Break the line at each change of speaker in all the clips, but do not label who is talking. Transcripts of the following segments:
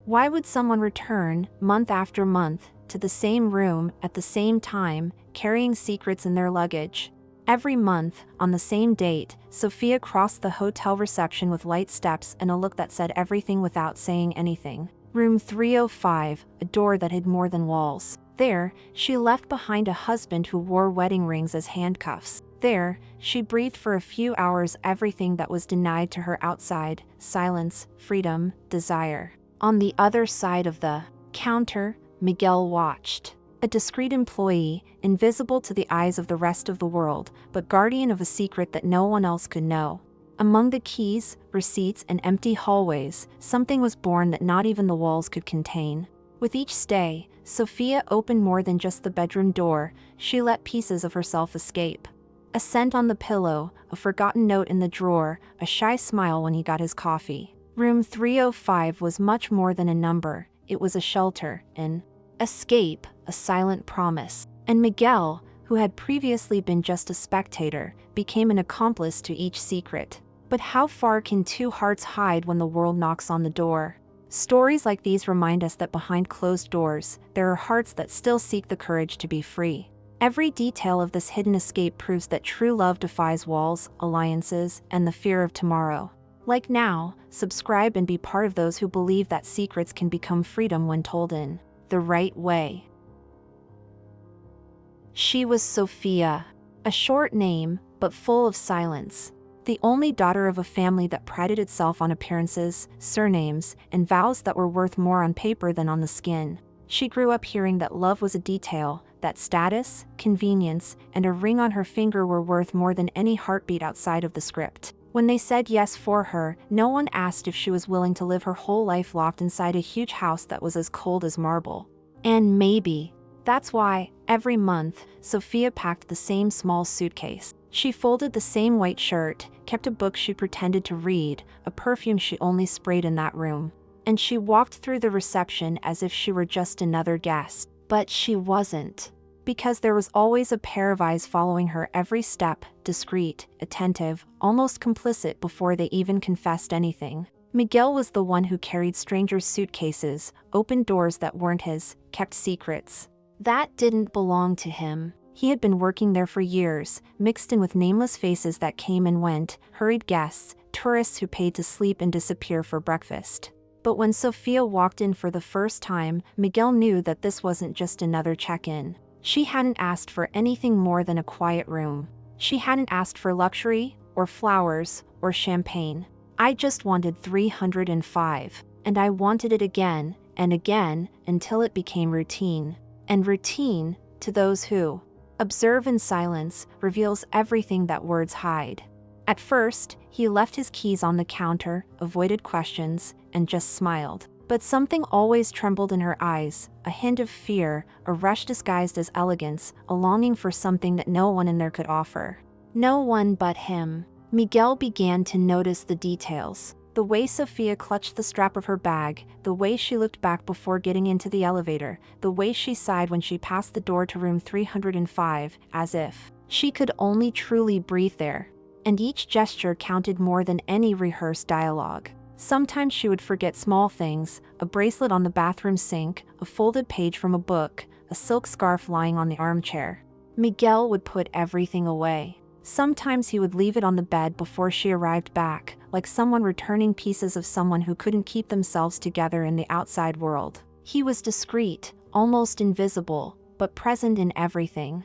Why would someone return, month after month, to the same room at the same time, carrying secrets in their luggage? Every month, on the same date, Sofia crossed the hotel reception with light steps and a look that said everything without saying anything. Room 305, a door that hid more than walls. There, she left behind a husband who wore wedding rings as handcuffs. There, she breathed for a few hours everything that was denied to her outside: silence, freedom, desire. On the other side of the counter, Miguel watched. A discreet employee, invisible to the eyes of the rest of the world, but guardian of a secret that no one else could know. Among the keys, receipts, and empty hallways, something was born that not even the walls could contain. With each stay, Sofia opened more than just the bedroom door. She let pieces of herself escape. A scent on the pillow, a forgotten note in the drawer, a shy smile when he got his coffee. Room 305 was much more than a number. It was a shelter, an escape, a silent promise. And Miguel, who had previously been just a spectator, became an accomplice to each secret. But how far can two hearts hide when the world knocks on the door? Stories like these remind us that behind closed doors, there are hearts that still seek the courage to be free. Every detail of this hidden escape proves that true love defies walls, alliances, and the fear of tomorrow. Like now, subscribe and be part of those who believe that secrets can become freedom when told in the right way. She was Sofia, a short name, but full of silence. The only daughter of a family that prided itself on appearances, surnames, and vows that were worth more on paper than on the skin. She grew up hearing that love was a detail, that status, convenience, and a ring on her finger were worth more than any heartbeat outside of the script. When they said yes for her, no one asked if she was willing to live her whole life locked inside a huge house that was as cold as marble. And maybe that's why, every month, Sofia packed the same small suitcase. She folded the same white shirt, kept a book she pretended to read, a perfume she only sprayed in that room. And she walked through the reception as if she were just another guest. But she wasn't. Because there was always a pair of eyes following her every step, discreet, attentive, almost complicit before they even confessed anything. Miguel was the one who carried strangers' suitcases, opened doors that weren't his, kept secrets that didn't belong to him. He had been working there for years, mixed in with nameless faces that came and went, hurried guests, tourists who paid to sleep and disappear for breakfast. But when Sofia walked in for the first time, Miguel knew that this wasn't just another check-in. She hadn't asked for anything more than a quiet room. She hadn't asked for luxury, or flowers, or champagne. I just wanted 305. And I wanted it again, and again, until it became routine. And routine, to those who observe in silence, reveals everything that words hide. At first, he left his keys on the counter, avoided questions, and just smiled. But something always trembled in her eyes, a hint of fear, a rush disguised as elegance, a longing for something that no one in there could offer. No one but him. Miguel began to notice the details. The way Sofia clutched the strap of her bag, the way she looked back before getting into the elevator, the way she sighed when she passed the door to room 305, as if she could only truly breathe there. And each gesture counted more than any rehearsed dialogue. Sometimes she would forget small things, a bracelet on the bathroom sink, a folded page from a book, a silk scarf lying on the armchair. Miguel would put everything away. Sometimes he would leave it on the bed before she arrived back, like someone returning pieces of someone who couldn't keep themselves together in the outside world. He was discreet, almost invisible, but present in everything.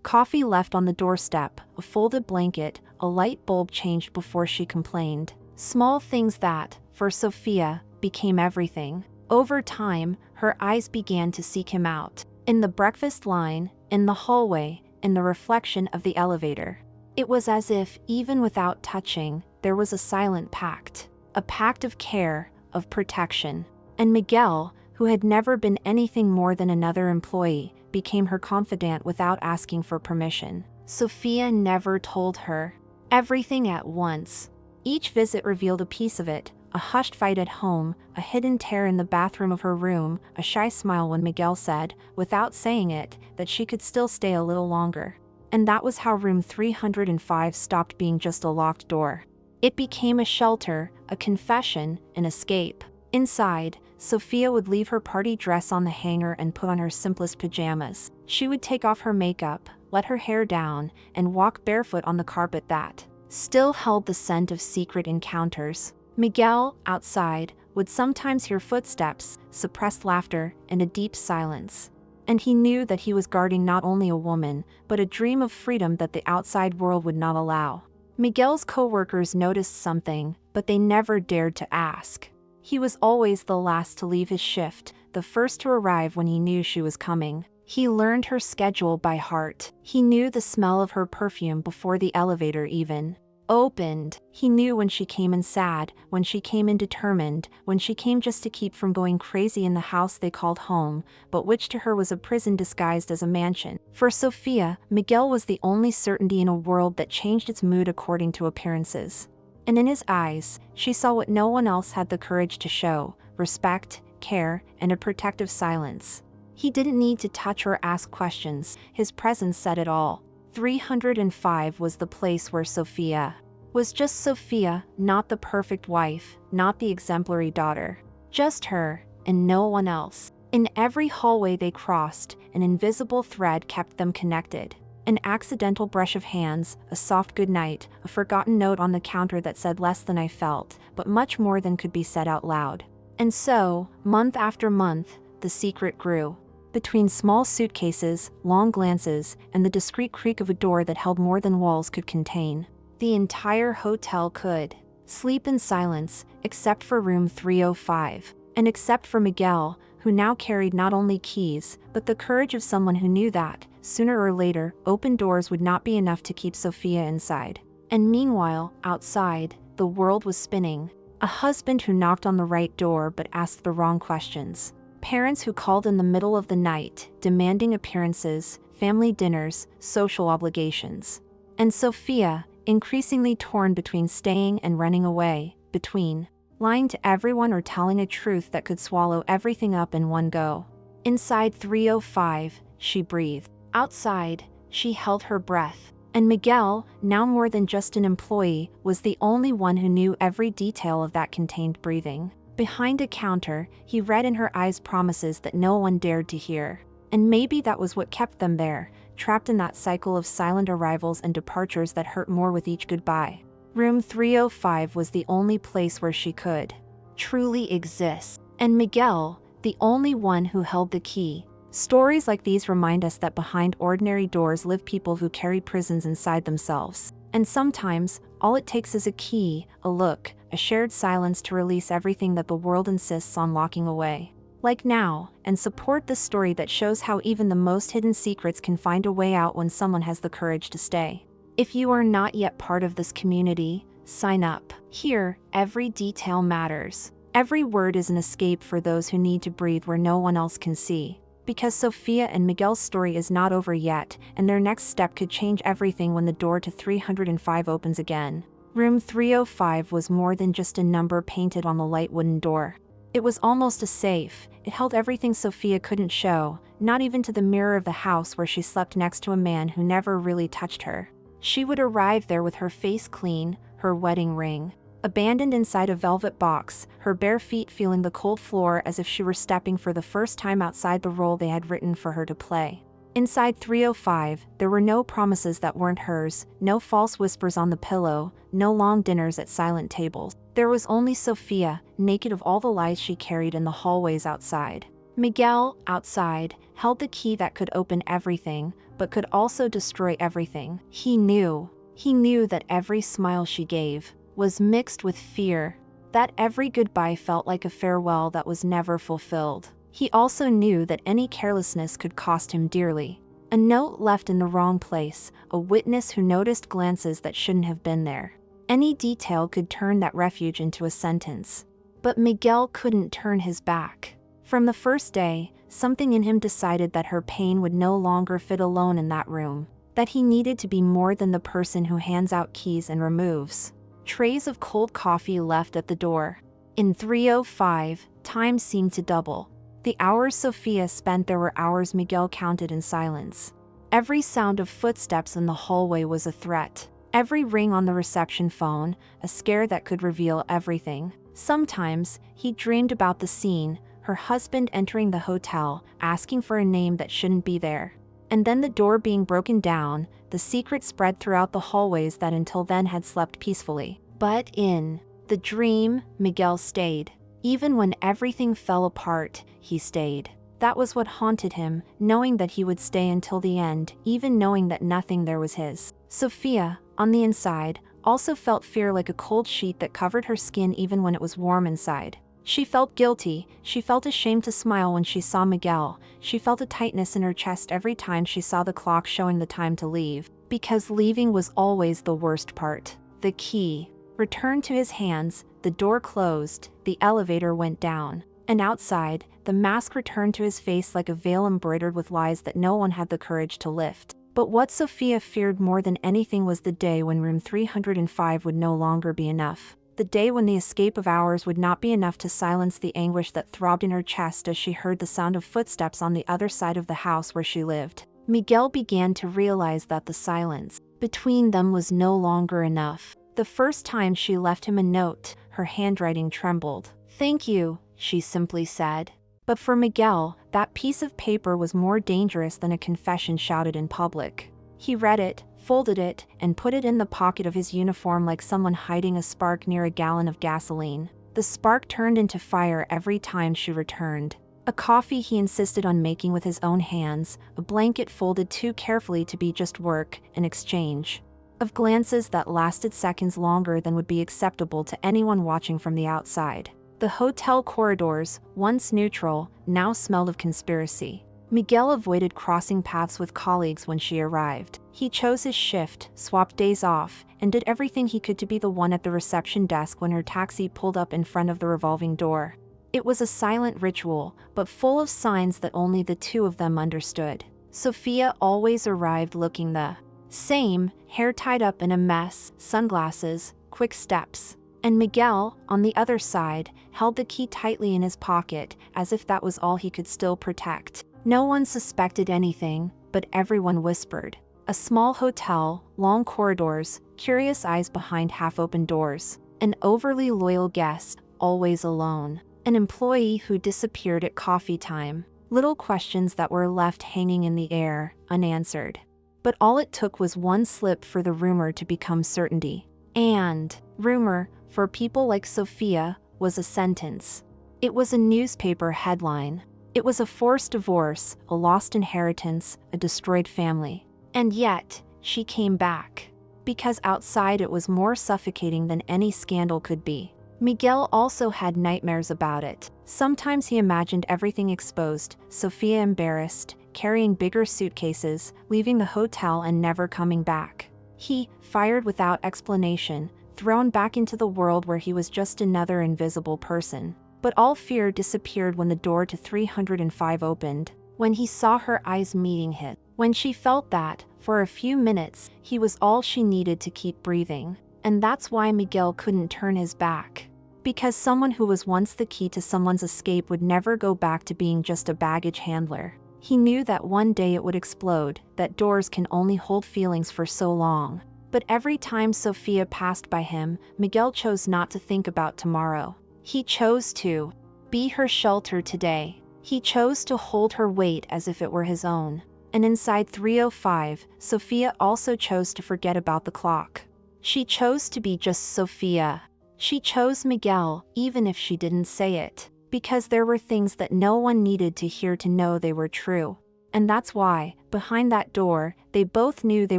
Coffee left on the doorstep, a folded blanket, a light bulb changed before she complained. Small things that, for Sofia, became everything. Over time, her eyes began to seek him out. In the breakfast line, in the hallway, in the reflection of the elevator. It was as if, even without touching, there was a silent pact. A pact of care, of protection. And Miguel, who had never been anything more than another employee, became her confidant without asking for permission. Sofia never told her everything at once. Each visit revealed a piece of it, a hushed fight at home, a hidden tear in the bathroom of her room, a shy smile when Miguel said, without saying it, that she could still stay a little longer. And that was how room 305 stopped being just a locked door. It became a shelter, a confession, an escape. Inside, Sofia would leave her party dress on the hanger and put on her simplest pajamas. She would take off her makeup, let her hair down, and walk barefoot on the carpet that still held the scent of secret encounters. Miguel, outside, would sometimes hear footsteps, suppressed laughter, and a deep silence. And he knew that he was guarding not only a woman, but a dream of freedom that the outside world would not allow. Miguel's co-workers noticed something, but they never dared to ask. He was always the last to leave his shift, the first to arrive when he knew she was coming. He learned her schedule by heart. He knew the smell of her perfume before the elevator even opened. He knew when she came in sad, when she came in determined, when she came just to keep from going crazy in the house they called home, but which to her was a prison disguised as a mansion. For Sofia, Miguel was the only certainty in a world that changed its mood according to appearances. And in his eyes, she saw what no one else had the courage to show: respect, care, and a protective silence. He didn't need to touch or ask questions. His presence said it all. 305 was the place where Sofia was just Sofia, not the perfect wife, not the exemplary daughter. Just her, and no one else. In every hallway they crossed, an invisible thread kept them connected. An accidental brush of hands, a soft goodnight, a forgotten note on the counter that said less than I felt, but much more than could be said out loud. And so, month after month, the secret grew. Between small suitcases, long glances, and the discreet creak of a door that held more than walls could contain, the entire hotel could sleep in silence, except for room 305, and except for Miguel, who now carried not only keys, but the courage of someone who knew that, sooner or later, open doors would not be enough to keep Sofia inside. And meanwhile, outside, the world was spinning. A husband who knocked on the right door but asked the wrong questions. Parents who called in the middle of the night, demanding appearances, family dinners, social obligations. And Sofia, increasingly torn between staying and running away, between lying to everyone or telling a truth that could swallow everything up in one go. Inside 305, she breathed. Outside, she held her breath. And Miguel, now more than just an employee, was the only one who knew every detail of that contained breathing. Behind a counter, he read in her eyes promises that no one dared to hear. And maybe that was what kept them there, trapped in that cycle of silent arrivals and departures that hurt more with each goodbye. Room 305 was the only place where she could truly exist. And Miguel, the only one who held the key. Stories like these remind us that behind ordinary doors live people who carry prisons inside themselves. And sometimes, all it takes is a key, a look, a shared silence to release everything that the world insists on locking away. Like now, and support the story that shows how even the most hidden secrets can find a way out when someone has the courage to stay. If you are not yet part of this community, sign up. Here, every detail matters. Every word is an escape for those who need to breathe where no one else can see. Because Sofia and Miguel's story is not over yet, and their next step could change everything when the door to 305 opens again. Room 305 was more than just a number painted on the light wooden door. It was almost a safe. It held everything Sofia couldn't show, not even to the mirror of the house where she slept next to a man who never really touched her. She would arrive there with her face clean, her wedding ring abandoned inside a velvet box, her bare feet feeling the cold floor as if she were stepping for the first time outside the role they had written for her to play. Inside 305, there were no promises that weren't hers, no false whispers on the pillow, no long dinners at silent tables. There was only Sofia, naked of all the lies she carried in the hallways outside. Miguel, outside, held the key that could open everything, but could also destroy everything. He knew that every smile she gave was mixed with fear, that every goodbye felt like a farewell that was never fulfilled. He also knew that any carelessness could cost him dearly. A note left in the wrong place, a witness who noticed glances that shouldn't have been there. Any detail could turn that refuge into a sentence. But Miguel couldn't turn his back. From the first day, something in him decided that her pain would no longer fit alone in that room, that he needed to be more than the person who hands out keys and removes trays of cold coffee left at the door. In 305, time seemed to double. The hours Sofia spent there were hours Miguel counted in silence. Every sound of footsteps in the hallway was a threat. Every ring on the reception phone, a scare that could reveal everything. Sometimes, he dreamed about the scene, her husband entering the hotel, asking for a name that shouldn't be there. And then the door being broken down, the secret spread throughout the hallways that until then had slept peacefully. But in the dream, Miguel stayed. Even when everything fell apart, he stayed. That was what haunted him, knowing that he would stay until the end, even knowing that nothing there was his. Sofia, on the inside, also felt fear like a cold sheet that covered her skin even when it was warm inside. She felt guilty, she felt ashamed to smile when she saw Miguel, she felt a tightness in her chest every time she saw the clock showing the time to leave. Because leaving was always the worst part. The key returned to his hands, the door closed, the elevator went down. And outside, the mask returned to his face like a veil embroidered with lies that no one had the courage to lift. But what Sofia feared more than anything was the day when room 305 would no longer be enough. The day when the escape of hours would not be enough to silence the anguish that throbbed in her chest as she heard the sound of footsteps on the other side of the house where she lived. Miguel began to realize that the silence between them was no longer enough. The first time she left him a note, her handwriting trembled. "Thank you," she simply said. But for Miguel, that piece of paper was more dangerous than a confession shouted in public. He read it, folded it, and put it in the pocket of his uniform like someone hiding a spark near a gallon of gasoline. The spark turned into fire every time she returned. A coffee he insisted on making with his own hands, a blanket folded too carefully to be just work, an exchange of glances that lasted seconds longer than would be acceptable to anyone watching from the outside. The hotel corridors, once neutral, now smelled of conspiracy. Miguel avoided crossing paths with colleagues when she arrived. He chose his shift, swapped days off, and did everything he could to be the one at the reception desk when her taxi pulled up in front of the revolving door. It was a silent ritual, but full of signs that only the two of them understood. Sofia always arrived looking the same, hair tied up in a mess, sunglasses, quick steps. And Miguel, on the other side, held the key tightly in his pocket, as if that was all he could still protect. No one suspected anything, but everyone whispered. A small hotel, long corridors, curious eyes behind half-open doors. An overly loyal guest, always alone. An employee who disappeared at coffee time. Little questions that were left hanging in the air, unanswered. But all it took was one slip for the rumor to become certainty. And rumor, for people like Sofia, was a sentence. It was a newspaper headline. It was a forced divorce, a lost inheritance, a destroyed family. And yet, she came back. Because outside it was more suffocating than any scandal could be. Miguel also had nightmares about it. Sometimes he imagined everything exposed, Sofia embarrassed, carrying bigger suitcases, leaving the hotel and never coming back. He, fired without explanation, thrown back into the world where he was just another invisible person. But all fear disappeared when the door to 305 opened, when he saw her eyes meeting his. When she felt that, for a few minutes, he was all she needed to keep breathing. And that's why Miguel couldn't turn his back. Because someone who was once the key to someone's escape would never go back to being just a baggage handler. He knew that one day it would explode, that doors can only hold feelings for so long. But every time Sofia passed by him, Miguel chose not to think about tomorrow. He chose to be her shelter today. He chose to hold her weight as if it were his own. And inside 305, Sofia also chose to forget about the clock. She chose to be just Sofia. She chose Miguel, even if she didn't say it. Because there were things that no one needed to hear to know they were true. And that's why, behind that door, they both knew they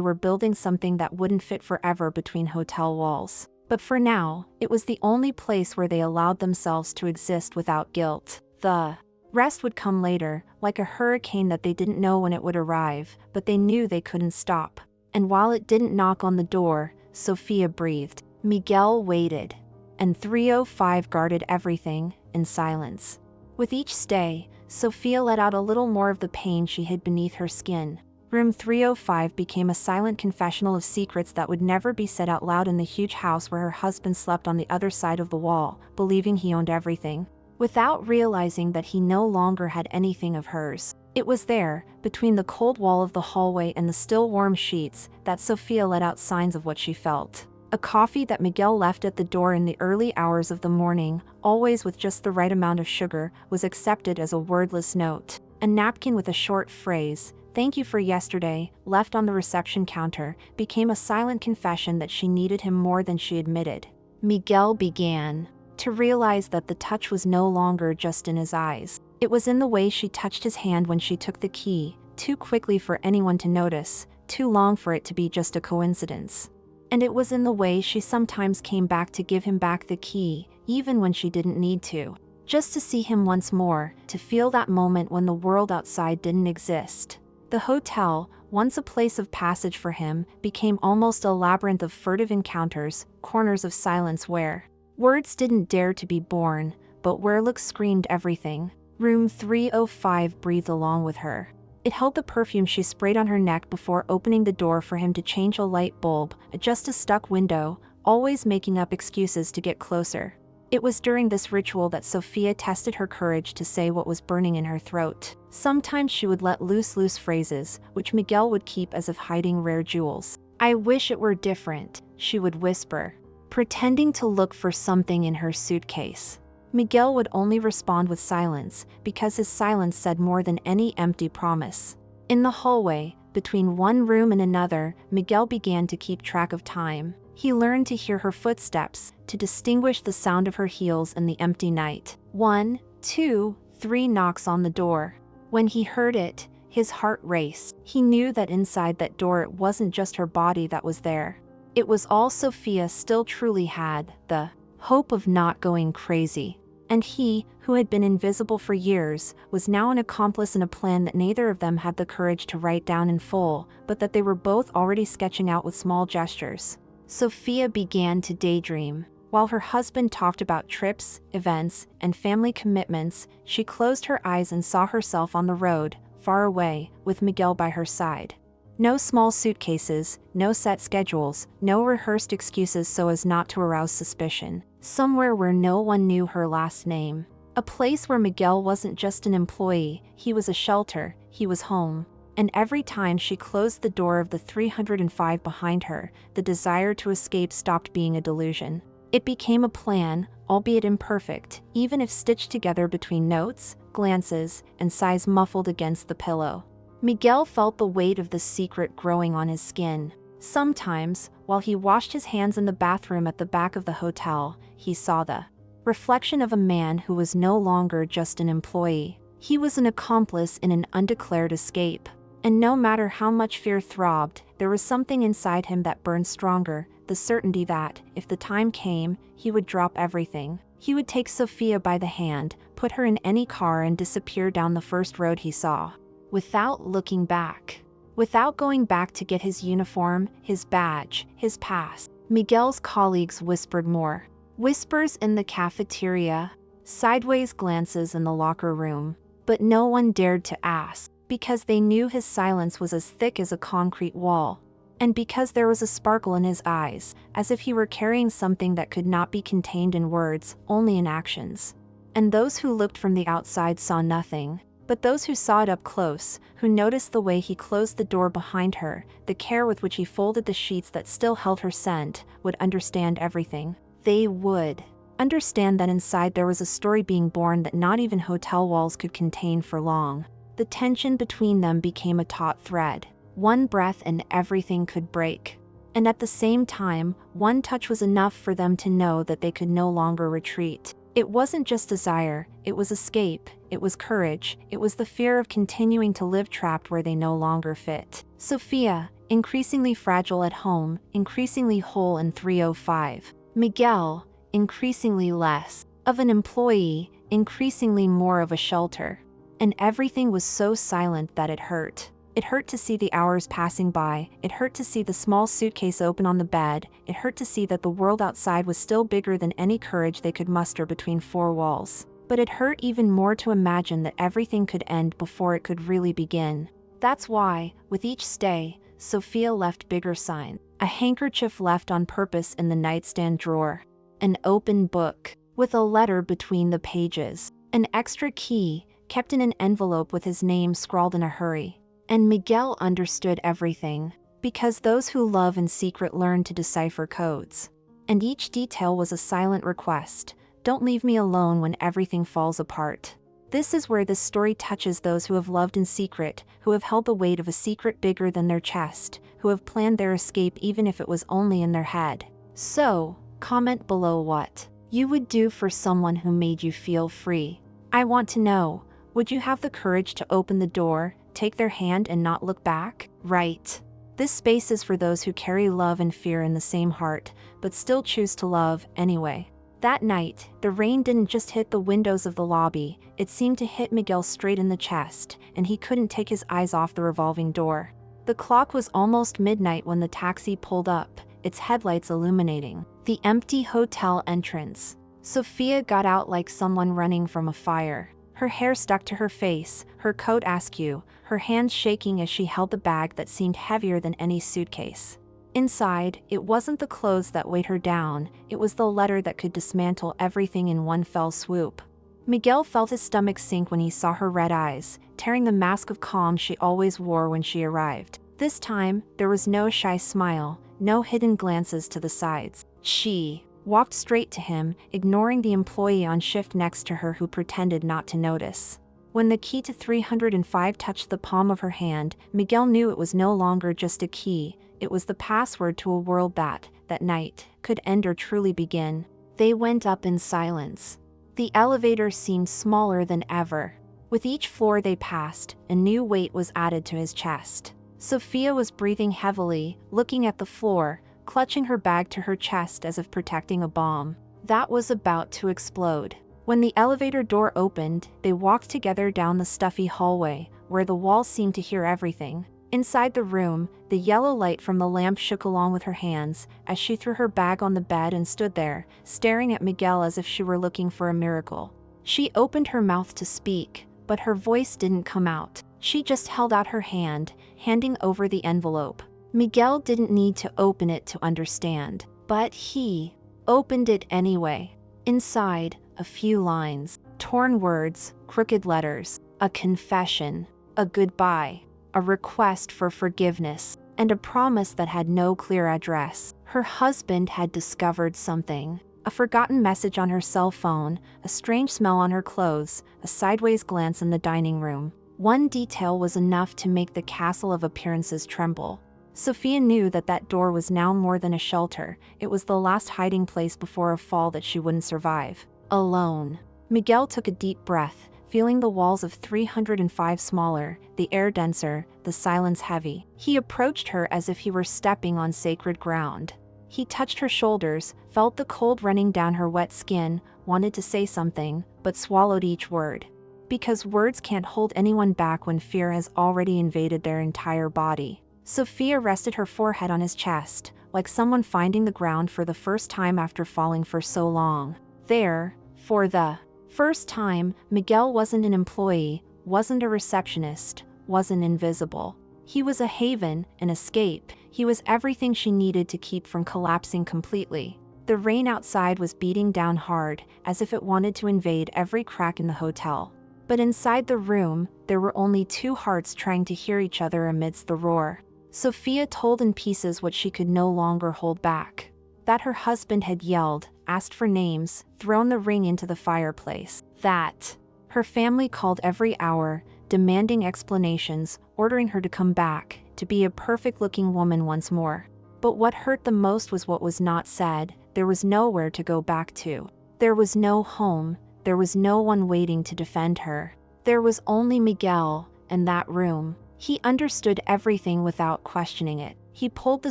were building something that wouldn't fit forever between hotel walls. But for now, it was the only place where they allowed themselves to exist without guilt. The rest would come later, like a hurricane that they didn't know when it would arrive, but they knew they couldn't stop. And while it didn't knock on the door, Sofia breathed. Miguel waited. And 305 guarded everything, in silence. With each stay, Sofia let out a little more of the pain she hid beneath her skin. Room 305 became a silent confessional of secrets that would never be said out loud in the huge house where her husband slept on the other side of the wall, believing he owned everything. Without realizing that he no longer had anything of hers. It was there, between the cold wall of the hallway and the still warm sheets, that Sofia let out signs of what she felt. A coffee that Miguel left at the door in the early hours of the morning, always with just the right amount of sugar, was accepted as a wordless note. A napkin with a short phrase, "Thank you for yesterday," left on the reception counter, became a silent confession that she needed him more than she admitted. Miguel began to realize that the touch was no longer just in his eyes. It was in the way she touched his hand when she took the key, too quickly for anyone to notice, too long for it to be just a coincidence. And it was in the way she sometimes came back to give him back the key, even when she didn't need to. Just to see him once more, to feel that moment when the world outside didn't exist. The hotel, once a place of passage for him, became almost a labyrinth of furtive encounters, corners of silence where words didn't dare to be born, but where looks screamed everything. Room 305 breathed along with her. It held the perfume she sprayed on her neck before opening the door for him to change a light bulb, adjust a stuck window, always making up excuses to get closer. It was during this ritual that Sofia tested her courage to say what was burning in her throat. Sometimes she would let loose phrases, which Miguel would keep as if hiding rare jewels. "I wish it were different," she would whisper, pretending to look for something in her suitcase. Miguel would only respond with silence, because his silence said more than any empty promise. In the hallway, between one room and another, Miguel began to keep track of time. He learned to hear her footsteps, to distinguish the sound of her heels in the empty night. 1, 2, 3 knocks on the door. When he heard it, his heart raced. He knew that inside that door it wasn't just her body that was there. It was all Sofia still truly had, the hope of not going crazy. And he, who had been invisible for years, was now an accomplice in a plan that neither of them had the courage to write down in full, but that they were both already sketching out with small gestures. Sofia began to daydream. While her husband talked about trips, events, and family commitments, she closed her eyes and saw herself on the road, far away, with Miguel by her side. No small suitcases, no set schedules, no rehearsed excuses so as not to arouse suspicion. Somewhere where no one knew her last name. A place where Miguel wasn't just an employee, he was a shelter, he was home. And every time she closed the door of the 305 behind her, the desire to escape stopped being a delusion. It became a plan, albeit imperfect, even if stitched together between notes, glances, and sighs muffled against the pillow. Miguel felt the weight of the secret growing on his skin. Sometimes, while he washed his hands in the bathroom at the back of the hotel, he saw the reflection of a man who was no longer just an employee. He was an accomplice in an undeclared escape. And no matter how much fear throbbed, there was something inside him that burned stronger, the certainty that, if the time came, he would drop everything. He would take Sofia by the hand, put her in any car and disappear down the first road he saw. Without looking back. Without going back to get his uniform, his badge, his pass. Miguel's colleagues whispered more. Whispers in the cafeteria, sideways glances in the locker room. But no one dared to ask, because they knew his silence was as thick as a concrete wall. And because there was a sparkle in his eyes, as if he were carrying something that could not be contained in words, only in actions. And those who looked from the outside saw nothing. But those who saw it up close, who noticed the way he closed the door behind her, the care with which he folded the sheets that still held her scent, would understand everything. They would understand that inside there was a story being born that not even hotel walls could contain for long. The tension between them became a taut thread. One breath and everything could break. And at the same time, one touch was enough for them to know that they could no longer retreat. It wasn't just desire, it was escape, it was courage, it was the fear of continuing to live trapped where they no longer fit. Sofia, increasingly fragile at home, increasingly whole in 305. Miguel, increasingly less of an employee, increasingly more of a shelter. And everything was so silent that it hurt. It hurt to see the hours passing by, it hurt to see the small suitcase open on the bed, it hurt to see that the world outside was still bigger than any courage they could muster between four walls. But it hurt even more to imagine that everything could end before it could really begin. That's why, with each stay, Sofia left bigger signs. A handkerchief left on purpose in the nightstand drawer. An open book, with a letter between the pages. An extra key, kept in an envelope with his name scrawled in a hurry. And Miguel understood everything. Because those who love in secret learn to decipher codes. And each detail was a silent request. Don't leave me alone when everything falls apart. This is where this story touches those who have loved in secret, who have held the weight of a secret bigger than their chest, who have planned their escape even if it was only in their head. So, comment below what you would do for someone who made you feel free. I want to know, would you have the courage to open the door, take their hand and not look back? Right. This space is for those who carry love and fear in the same heart, but still choose to love anyway. That night, the rain didn't just hit the windows of the lobby, it seemed to hit Miguel straight in the chest, and he couldn't take his eyes off the revolving door. The clock was almost midnight when the taxi pulled up, its headlights illuminating the empty hotel entrance. Sofia got out like someone running from a fire. Her hair stuck to her face, her coat askew, her hands shaking as she held the bag that seemed heavier than any suitcase. Inside, it wasn't the clothes that weighed her down, it was the letter that could dismantle everything in one fell swoop. Miguel felt his stomach sink when he saw her red eyes, tearing the mask of calm she always wore when she arrived. This time, there was no shy smile, no hidden glances to the sides. She walked straight to him, ignoring the employee on shift next to her who pretended not to notice. When the key to 305 touched the palm of her hand, Miguel knew it was no longer just a key, it was the password to a world that night, could end or truly begin. They went up in silence. The elevator seemed smaller than ever. With each floor they passed, a new weight was added to his chest. Sofia was breathing heavily, looking at the floor, clutching her bag to her chest as if protecting a bomb that was about to explode. When the elevator door opened, they walked together down the stuffy hallway, where the walls seemed to hear everything. Inside the room, the yellow light from the lamp shook along with her hands, as she threw her bag on the bed and stood there, staring at Miguel as if she were looking for a miracle. She opened her mouth to speak, but her voice didn't come out. She just held out her hand, handing over the envelope. Miguel didn't need to open it to understand, but he opened it anyway. Inside, a few lines, torn words, crooked letters, a confession, a goodbye, a request for forgiveness, and a promise that had no clear address. Her husband had discovered something. A forgotten message on her cell phone, a strange smell on her clothes, a sideways glance in the dining room. One detail was enough to make the castle of appearances tremble. Sofia knew that that door was now more than a shelter, it was the last hiding place before a fall that she wouldn't survive. Alone. Miguel took a deep breath, feeling the walls of 305 smaller, the air denser, the silence heavy. He approached her as if he were stepping on sacred ground. He touched her shoulders, felt the cold running down her wet skin, wanted to say something, but swallowed each word. Because words can't hold anyone back when fear has already invaded their entire body. Sofia rested her forehead on his chest, like someone finding the ground for the first time after falling for so long. There, for the first time, Miguel wasn't an employee, wasn't a receptionist, wasn't invisible. He was a haven, an escape. He was everything she needed to keep from collapsing completely. The rain outside was beating down hard, as if it wanted to invade every crack in the hotel. But inside the room, there were only two hearts trying to hear each other amidst the roar. Sofia told in pieces what she could no longer hold back. That her husband had yelled, asked for names, thrown the ring into the fireplace. That her family called every hour, demanding explanations, ordering her to come back, to be a perfect-looking woman once more. But what hurt the most was what was not said. There was nowhere to go back to. There was no home, there was no one waiting to defend her. There was only Miguel, and that room. He understood everything without questioning it. He pulled the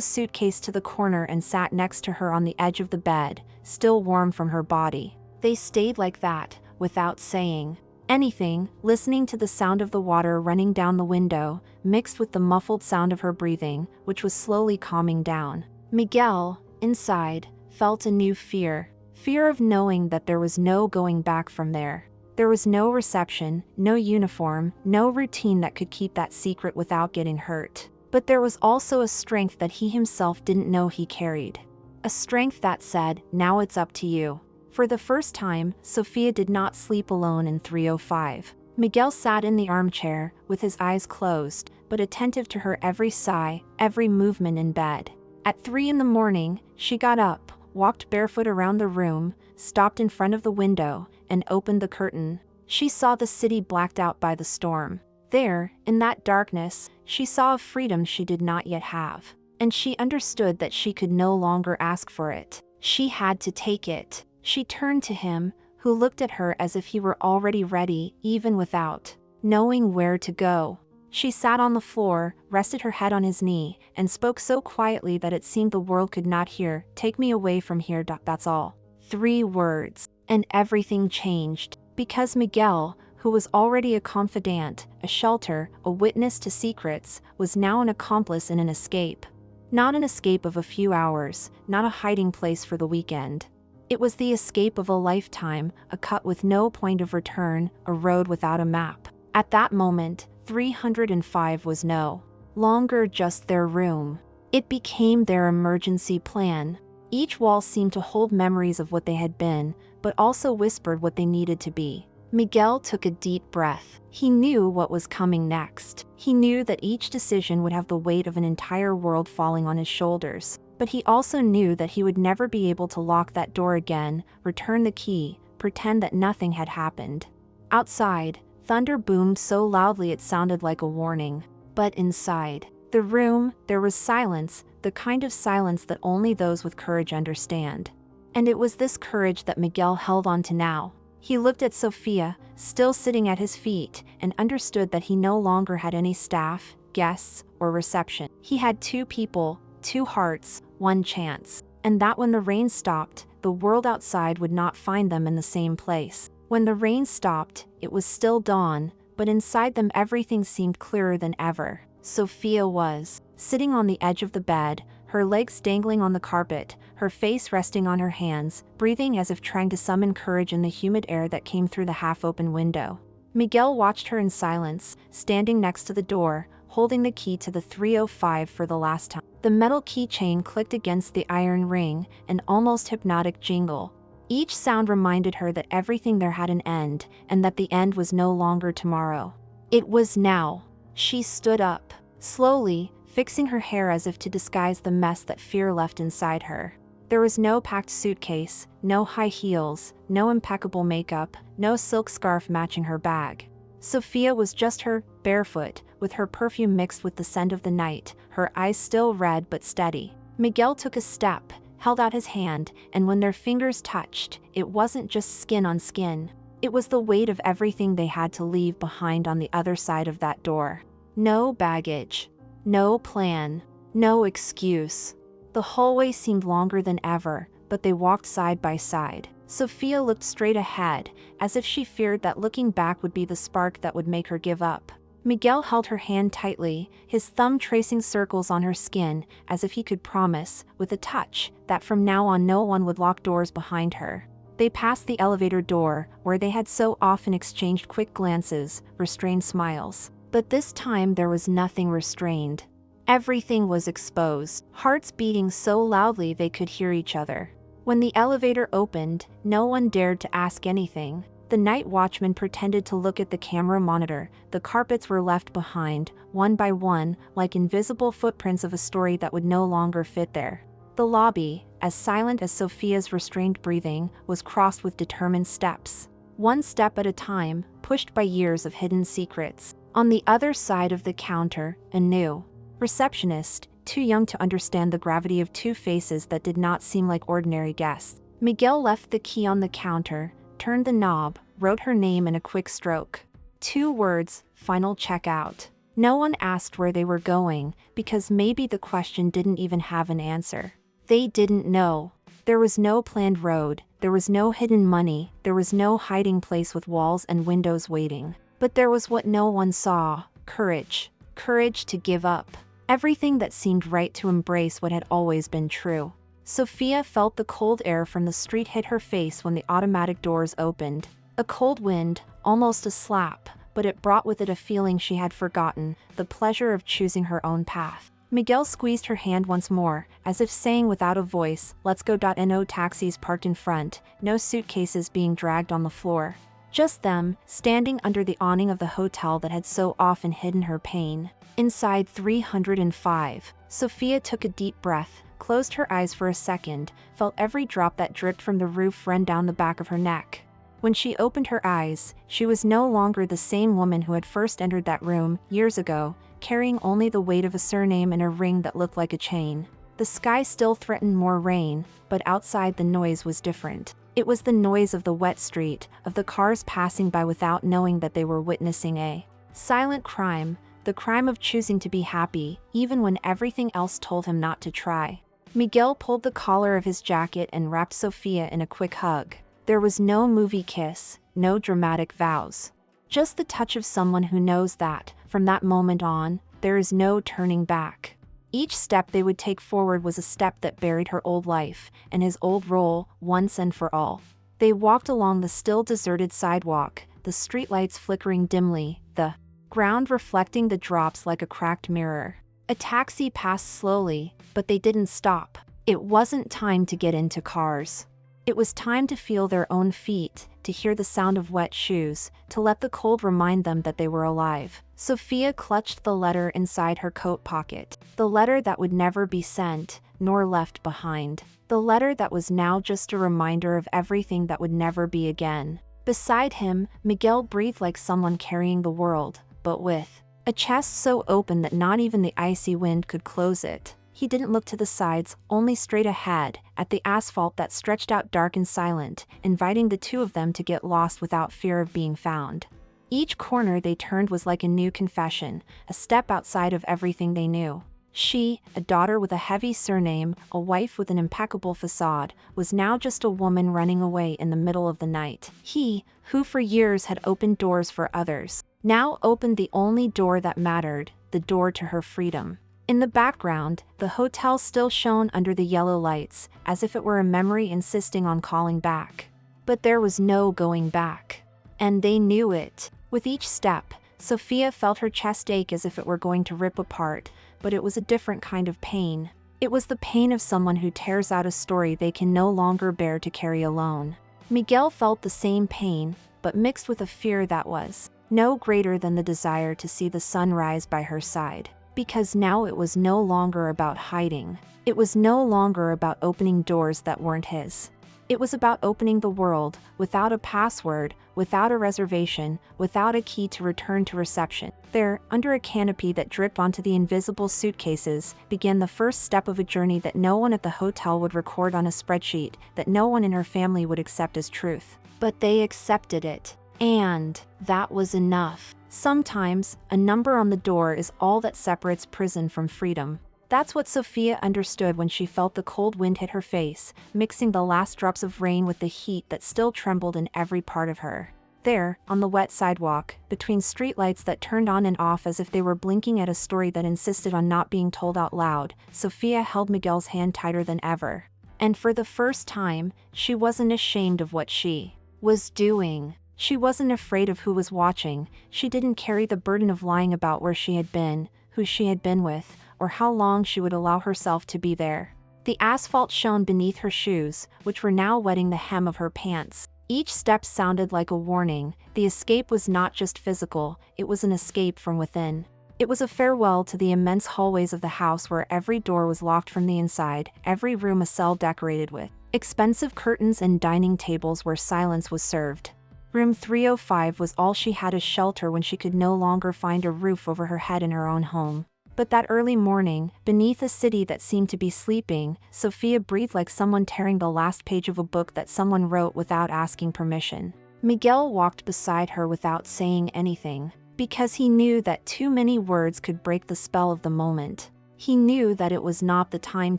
suitcase to the corner and sat next to her on the edge of the bed, still warm from her body. They stayed like that, without saying anything, listening to the sound of the water running down the window, mixed with the muffled sound of her breathing, which was slowly calming down. Miguel, inside, felt a new fear. Fear of knowing that there was no going back from there. There was no reception, no uniform, no routine that could keep that secret without getting hurt. But there was also a strength that he himself didn't know he carried. A strength that said, now it's up to you. For the first time, Sofia did not sleep alone in 305. Miguel sat in the armchair, with his eyes closed, but attentive to her every sigh, every movement in bed. At 3 in the morning, she got up, walked barefoot around the room, stopped in front of the window, and opened the curtain. She saw the city blacked out by the storm. There, in that darkness, she saw a freedom she did not yet have. And she understood that she could no longer ask for it. She had to take it. She turned to him, who looked at her as if he were already ready, even without knowing where to go. She sat on the floor, rested her head on his knee, and spoke so quietly that it seemed the world could not hear. "Take me away from here, that's all." 3 words. And everything changed. Because Miguel, who was already a confidant, a shelter, a witness to secrets, was now an accomplice in an escape. Not an escape of a few hours, not a hiding place for the weekend. It was the escape of a lifetime, a cut with no point of return, a road without a map. At that moment, 305 was no longer just their room. It became their emergency plan. Each wall seemed to hold memories of what they had been, but also whispered what they needed to be. Miguel took a deep breath. He knew what was coming next. He knew that each decision would have the weight of an entire world falling on his shoulders. But he also knew that he would never be able to lock that door again, return the key, pretend that nothing had happened. Outside, thunder boomed so loudly it sounded like a warning. But inside the room, there was silence, the kind of silence that only those with courage understand. And it was this courage that Miguel held on to now. He looked at Sofia, still sitting at his feet, and understood that he no longer had any staff, guests, or reception. He had 2 people, 2 hearts, 1 chance. And that when the rain stopped, the world outside would not find them in the same place. When the rain stopped, it was still dawn, but inside them everything seemed clearer than ever. Sofia was sitting on the edge of the bed, her legs dangling on the carpet, her face resting on her hands, breathing as if trying to summon courage in the humid air that came through the half-open window. Miguel watched her in silence, standing next to the door, holding the key to the 305 for the last time. The metal keychain clicked against the iron ring, an almost hypnotic jingle. Each sound reminded her that everything there had an end, and that the end was no longer tomorrow. It was now. She stood up, slowly, fixing her hair as if to disguise the mess that fear left inside her. There was no packed suitcase, no high heels, no impeccable makeup, no silk scarf matching her bag. Sofia was just her, barefoot, with her perfume mixed with the scent of the night, her eyes still red but steady. Miguel took a step, held out his hand, and when their fingers touched, it wasn't just skin on skin. It was the weight of everything they had to leave behind on the other side of that door. No baggage. No plan. No excuse. The hallway seemed longer than ever, but they walked side by side. Sofia looked straight ahead, as if she feared that looking back would be the spark that would make her give up. Miguel held her hand tightly, his thumb tracing circles on her skin, as if he could promise, with a touch, that from now on no one would lock doors behind her. They passed the elevator door, where they had so often exchanged quick glances, restrained smiles. But this time there was nothing restrained. Everything was exposed, hearts beating so loudly they could hear each other. When the elevator opened, no one dared to ask anything. The night watchman pretended to look at the camera monitor. The carpets were left behind, one by one, like invisible footprints of a story that would no longer fit there. The lobby, as silent as Sofia's restrained breathing, was crossed with determined steps. One step at a time, pushed by years of hidden secrets. On the other side of the counter, a new receptionist, too young to understand the gravity of 2 faces that did not seem like ordinary guests. Miguel left the key on the counter, turned the knob, wrote her name in a quick stroke. 2 words, final checkout. No one asked where they were going, because maybe the question didn't even have an answer. They didn't know. There was no planned road, there was no hidden money, there was no hiding place with walls and windows waiting. But there was what no one saw, courage. Courage to give up. Everything that seemed right, to embrace what had always been true. Sofia felt the cold air from the street hit her face when the automatic doors opened. A cold wind, almost a slap, but it brought with it a feeling she had forgotten, the pleasure of choosing her own path. Miguel squeezed her hand once more, as if saying without a voice, "Let's go." No taxis parked in front, no suitcases being dragged on the floor. Just them, standing under the awning of the hotel that had so often hidden her pain. Inside 305, Sofia took a deep breath, closed her eyes for a second, felt every drop that dripped from the roof run down the back of her neck. When she opened her eyes, she was no longer the same woman who had first entered that room, years ago, carrying only the weight of a surname and a ring that looked like a chain. The sky still threatened more rain, but outside the noise was different. It was the noise of the wet street, of the cars passing by without knowing that they were witnessing a silent crime, the crime of choosing to be happy, even when everything else told him not to try. Miguel pulled the collar of his jacket and wrapped Sofia in a quick hug. There was no movie kiss, no dramatic vows. Just the touch of someone who knows that, from that moment on, there is no turning back. Each step they would take forward was a step that buried her old life, and his old role, once and for all. They walked along the still deserted sidewalk, the streetlights flickering dimly, the ground reflecting the drops like a cracked mirror. A taxi passed slowly, but they didn't stop. It wasn't time to get into cars. It was time to feel their own feet, to hear the sound of wet shoes, to let the cold remind them that they were alive. Sofia clutched the letter inside her coat pocket. The letter that would never be sent, nor left behind. The letter that was now just a reminder of everything that would never be again. Beside him, Miguel breathed like someone carrying the world, but with a chest so open that not even the icy wind could close it. He didn't look to the sides, only straight ahead, at the asphalt that stretched out dark and silent, inviting the two of them to get lost without fear of being found. Each corner they turned was like a new confession, a step outside of everything they knew. She, a daughter with a heavy surname, a wife with an impeccable facade, was now just a woman running away in the middle of the night. He, who for years had opened doors for others, now opened the only door that mattered, the door to her freedom. In the background, the hotel still shone under the yellow lights, as if it were a memory insisting on calling back. But there was no going back. And they knew it. With each step, Sofia felt her chest ache as if it were going to rip apart, but it was a different kind of pain. It was the pain of someone who tears out a story they can no longer bear to carry alone. Miguel felt the same pain, but mixed with a fear that was no greater than the desire to see the sun rise by her side. Because now it was no longer about hiding. It was no longer about opening doors that weren't his. It was about opening the world, without a password, without a reservation, without a key to return to reception. There, under a canopy that dripped onto the invisible suitcases, began the first step of a journey that no one at the hotel would record on a spreadsheet, that no one in her family would accept as truth. But they accepted it. And that was enough. Sometimes, a number on the door is all that separates prison from freedom. That's what Sofia understood when she felt the cold wind hit her face, mixing the last drops of rain with the heat that still trembled in every part of her. There, on the wet sidewalk, between streetlights that turned on and off as if they were blinking at a story that insisted on not being told out loud, Sofia held Miguel's hand tighter than ever. And for the first time, she wasn't ashamed of what she was doing. She wasn't afraid of who was watching. She didn't carry the burden of lying about where she had been, who she had been with, or how long she would allow herself to be there. The asphalt shone beneath her shoes, which were now wetting the hem of her pants. Each step sounded like a warning. The escape was not just physical, it was an escape from within. It was a farewell to the immense hallways of the house where every door was locked from the inside, every room a cell decorated with expensive curtains and dining tables where silence was served. Room 305 was all she had as shelter when she could no longer find a roof over her head in her own home. But that early morning, beneath a city that seemed to be sleeping, Sofia breathed like someone tearing the last page of a book that someone wrote without asking permission. Miguel walked beside her without saying anything, because he knew that too many words could break the spell of the moment. He knew that it was not the time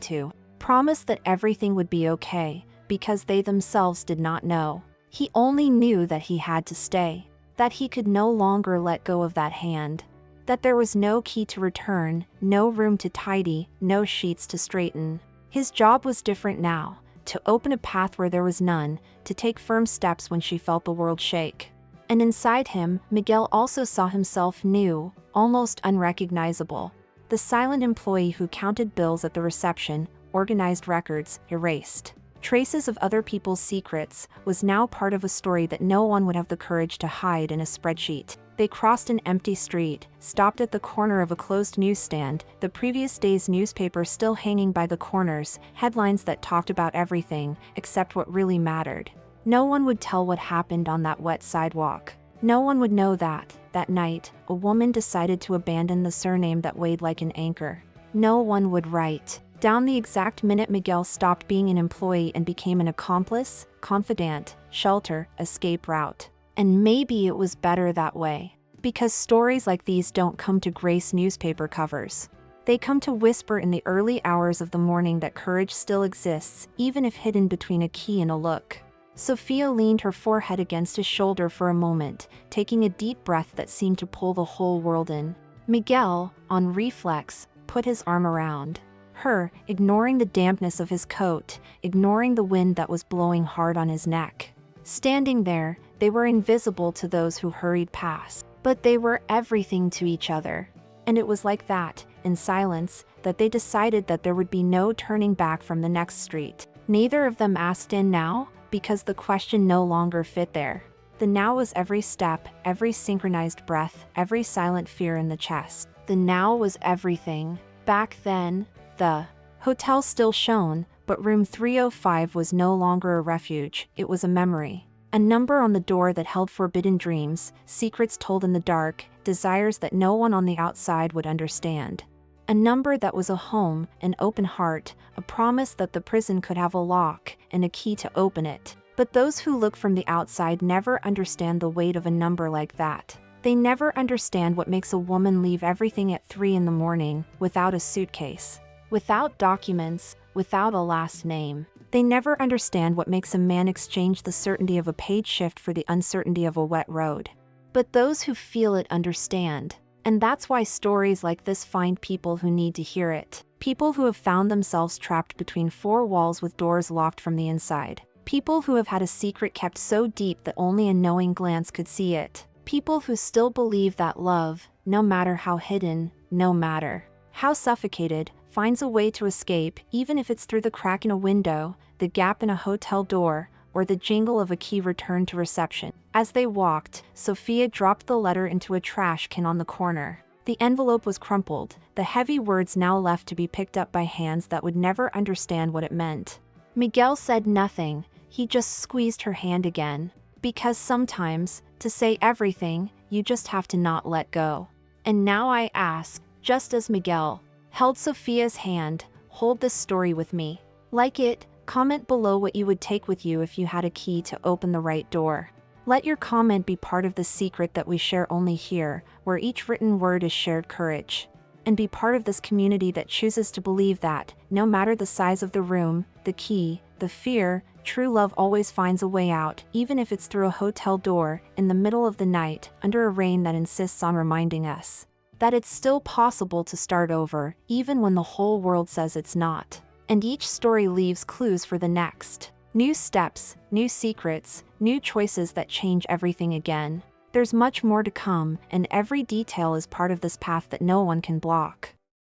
to promise that everything would be okay, because they themselves did not know. He only knew that he had to stay, that he could no longer let go of that hand, that there was no key to return, no room to tidy, no sheets to straighten. His job was different now, to open a path where there was none, to take firm steps when she felt the world shake. And inside him, Miguel also saw himself new, almost unrecognizable. The silent employee who counted bills at the reception, organized records, erased traces of other people's secrets, was now part of a story that no one would have the courage to hide in a spreadsheet. They crossed an empty street, stopped at the corner of a closed newsstand, the previous day's newspaper still hanging by the corners, headlines that talked about everything, except what really mattered. No one would tell what happened on that wet sidewalk. No one would know that night, a woman decided to abandon the surname that weighed like an anchor. No one would write down the exact minute Miguel stopped being an employee and became an accomplice, confidant, shelter, escape route. And maybe it was better that way. Because stories like these don't come to grace newspaper covers. They come to whisper in the early hours of the morning that courage still exists, even if hidden between a key and a look. Sofia leaned her forehead against his shoulder for a moment, taking a deep breath that seemed to pull the whole world in. Miguel, on reflex, put his arm around her, ignoring the dampness of his coat, ignoring the wind that was blowing hard on his neck. Standing there, they were invisible to those who hurried past, but they were everything to each other. And it was like that, in silence, that they decided that there would be no turning back from the next street. Neither of them asked in now, because the question no longer fit there. The now was every step, every synchronized breath, every silent fear in the chest. The now was everything. Back then, the hotel still shone, but room 305 was no longer a refuge, it was a memory. A number on the door that held forbidden dreams, secrets told in the dark, desires that no one on the outside would understand. A number that was a home, an open heart, a promise that the prison could have a lock and a key to open it. But those who look from the outside never understand the weight of a number like that. They never understand what makes a woman leave everything at 3 in the morning, without a suitcase, without documents, without a last name. They never understand what makes a man exchange the certainty of a paid shift for the uncertainty of a wet road. But those who feel it understand. And that's why stories like this find people who need to hear it. People who have found themselves trapped between 4 walls with doors locked from the inside. People who have had a secret kept so deep that only a knowing glance could see it. People who still believe that love, no matter how hidden, no matter how suffocated, finds a way to escape, even if it's through the crack in a window, the gap in a hotel door, or the jingle of a key returned to reception. As they walked, Sofia dropped the letter into a trash can on the corner. The envelope was crumpled, the heavy words now left to be picked up by hands that would never understand what it meant. Miguel said nothing, he just squeezed her hand again. Because sometimes, to say everything, you just have to not let go. And now I ask, just as Miguel held Sofia's hand, hold this story with me. Like it, comment below what you would take with you if you had a key to open the right door. Let your comment be part of the secret that we share only here, where each written word is shared courage. And be part of this community that chooses to believe that, no matter the size of the room, the key, the fear, true love always finds a way out, even if it's through a hotel door, in the middle of the night, under a rain that insists on reminding us that it's still possible to start over, even when the whole world says it's not. And each story leaves clues for the next. New steps, new secrets, new choices that change everything again. There's much more to come, and every detail is part of this path that no one can block.